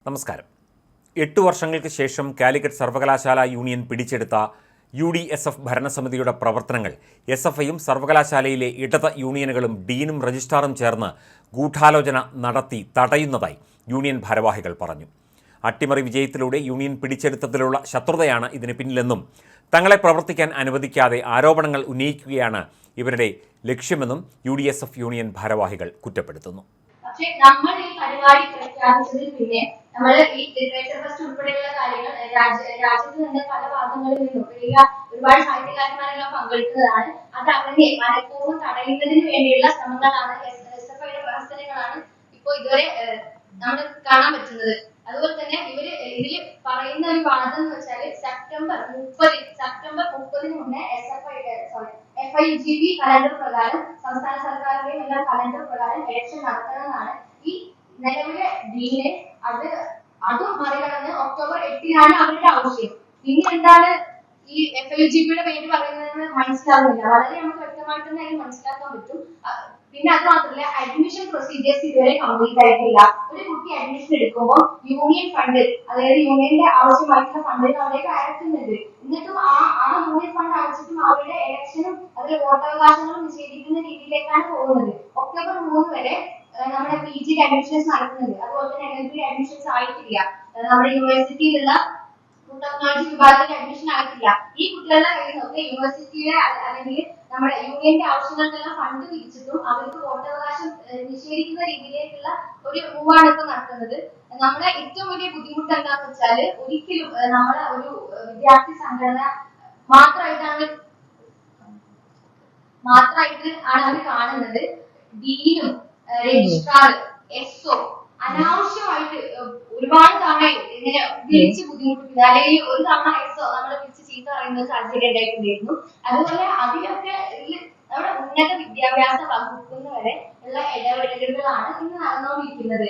നമസ്കാരം. 8 വർഷങ്ങൾക്ക് ശേഷം കാലിക്കറ്റ് സർവകലാശാല യൂണിയൻ പിടിച്ചെടുത്ത UDSF ഭരണസമിതിയുടെ പ്രവർത്തനങ്ങൾ SFIയും സർവകലാശാലയിലെ ഇടത് യൂണിയനുകളും ഡീനും രജിസ്ട്രാറും ചേർന്ന് ഗൂഢാലോചന നടത്തി തടയുന്നതായി യൂണിയൻ ഭാരവാഹികൾ പറഞ്ഞു. അട്ടിമറി വിജയത്തിലൂടെ യൂണിയൻ പിടിച്ചെടുത്തതിലുള്ള ശത്രുതയാണ് ഇതിന് പിന്നിലെന്നും തങ്ങളെ പ്രവർത്തിക്കാൻ അനുവദിക്കാതെ ആരോപണങ്ങൾ ഉന്നയിക്കുകയാണ് ഇവരുടെ ലക്ഷ്യമെന്നും UDSF യൂണിയൻ ഭാരവാഹികൾ കുറ്റപ്പെടുത്തുന്നു. പക്ഷെ നമ്മൾ ഈ പരിപാടി പ്രഖ്യാപിച്ചതിൽ പിന്നെ നമ്മൾ ഈ ലിറ്ററേച്ചർ ഫെസ്റ്റ് ഉൾപ്പെടെയുള്ള കാര്യങ്ങൾ രാജ്യത്ത് നിന്ന് പല ഭാഗങ്ങളിൽ നിന്നും ഒരുപാട് സാഹിത്യകാരന്മാരെല്ലാം പങ്കെടുത്തതാണ്. അത് അവരെ മനഃപൂർവ്വം തടയുന്നതിന് വേണ്ടിയുള്ള ശ്രമങ്ങളാണ്, SFIയുടെ പ്രവർത്തനങ്ങളാണ് ഇപ്പോൾ ഇതുവരെ നമ്മൾ കാണാൻ പറ്റുന്നത്. അതുപോലെ തന്നെ ഇതിൽ പറയുന്ന ഒരു വാദം എന്ന് വെച്ചാൽ സെപ്റ്റംബർ 30 മുന്നേ FIGB കലണ്ടർ പ്രകാരം സംസ്ഥാന സർക്കാരുടെയും എല്ലാ കലണ്ടർ പ്രകാരം ഇലക്ഷൻ നടത്തണമെന്നാണ് ഈ നിലവിലെ ഡീന്. അതും മറികടന്ന് ഒക്ടോബർ 8 അവരുടെ ആവശ്യം. പിന്നെ എന്താണ് ഈ FIGBയുടെ പേര് പറയുന്നതെന്ന് മനസ്സിലാവുന്നില്ല. വളരെ നമുക്ക് വ്യക്തമായിട്ട് തന്നെ അതിന് മനസ്സിലാക്കാൻ പറ്റും. പിന്നെ അത് മാത്രമല്ല, അഡ്മിഷൻ പ്രൊസീജിയേഴ്സ് ഇതുവരെ കംപ്ലീറ്റ് ആയിട്ടില്ല. ഒരു കുട്ടി അഡ്മിഷൻ എടുക്കുമ്പോൾ യൂണിയൻ ഫണ്ട്, അതായത് യൂണിയന്റെ ആവശ്യമായിട്ടുള്ള ഫണ്ടിന് അവിടേക്ക് അയക്കുന്നുണ്ട്. എന്നിട്ടും ആ യൂണിയൻ ഫണ്ട് അയച്ചിട്ടും അവരുടെ ഇലക്ഷനും അതിൽ വോട്ടവകാശങ്ങളും നിഷേധിക്കുന്ന രീതിയിലേക്കാണ് പോകുന്നത്. ഒക്ടോബർ 3 വരെ നമ്മുടെ PG അഡ്മിഷൻസ് നടക്കുന്നുണ്ട്. അതുപോലെ തന്നെ LLB അഡ്മിഷൻസ് ആയിട്ടില്ല. നമ്മുടെ യൂണിവേഴ്സിറ്റിയിലുള്ള ടെക്നോളജി വിഭാഗത്തിൽ അഡ്മിഷൻ ആയിട്ടില്ല. ഈ കുട്ടികളുടെ കയ്യിൽ നിന്നൊക്കെ യൂണിവേഴ്സിറ്റിയുടെ അല്ലെങ്കിൽ നമ്മുടെ യൂണിയന്റെ ആവശ്യങ്ങൾക്കെല്ലാം ഫണ്ട് തിരിച്ചിട്ടും അവർക്ക് വോട്ടവകാശം നിഷേധിക്കുന്ന രീതിയിലേക്കുള്ള ഒരു മൂവാണ് ഇപ്പൊ നടത്തുന്നത്. നമ്മുടെ ഏറ്റവും വലിയ ബുദ്ധിമുട്ട് എന്താന്ന് വെച്ചാല്, ഒരിക്കലും നമ്മളെ ഒരു വിദ്യാർത്ഥി സംഘടന മാത്രമായിട്ട് അവർ കാണുന്നത്. ഡീനും രജിസ്ട്രാർ SO അനാവശ്യമായിട്ട് ഒരുപാട് തവണ ഇങ്ങനെ വിളിച്ച് ബുദ്ധിമുട്ടിപ്പിക്കുക, അല്ലെങ്കിൽ ഒരു തവണ SO നമ്മളെ വിളിച്ച് ചീത്ത പറയുന്ന സാഹചര്യം ഉണ്ടായിട്ടുണ്ടായിരുന്നു. അതുപോലെ അതിലൊക്കെ നമ്മുടെ ഉന്നത വിദ്യാഭ്യാസ വകുപ്പിന് വരെ ഉള്ള ഇടപെടലുകളാണ് ഇന്ന് നടന്നുകൊണ്ടിരിക്കുന്നത്.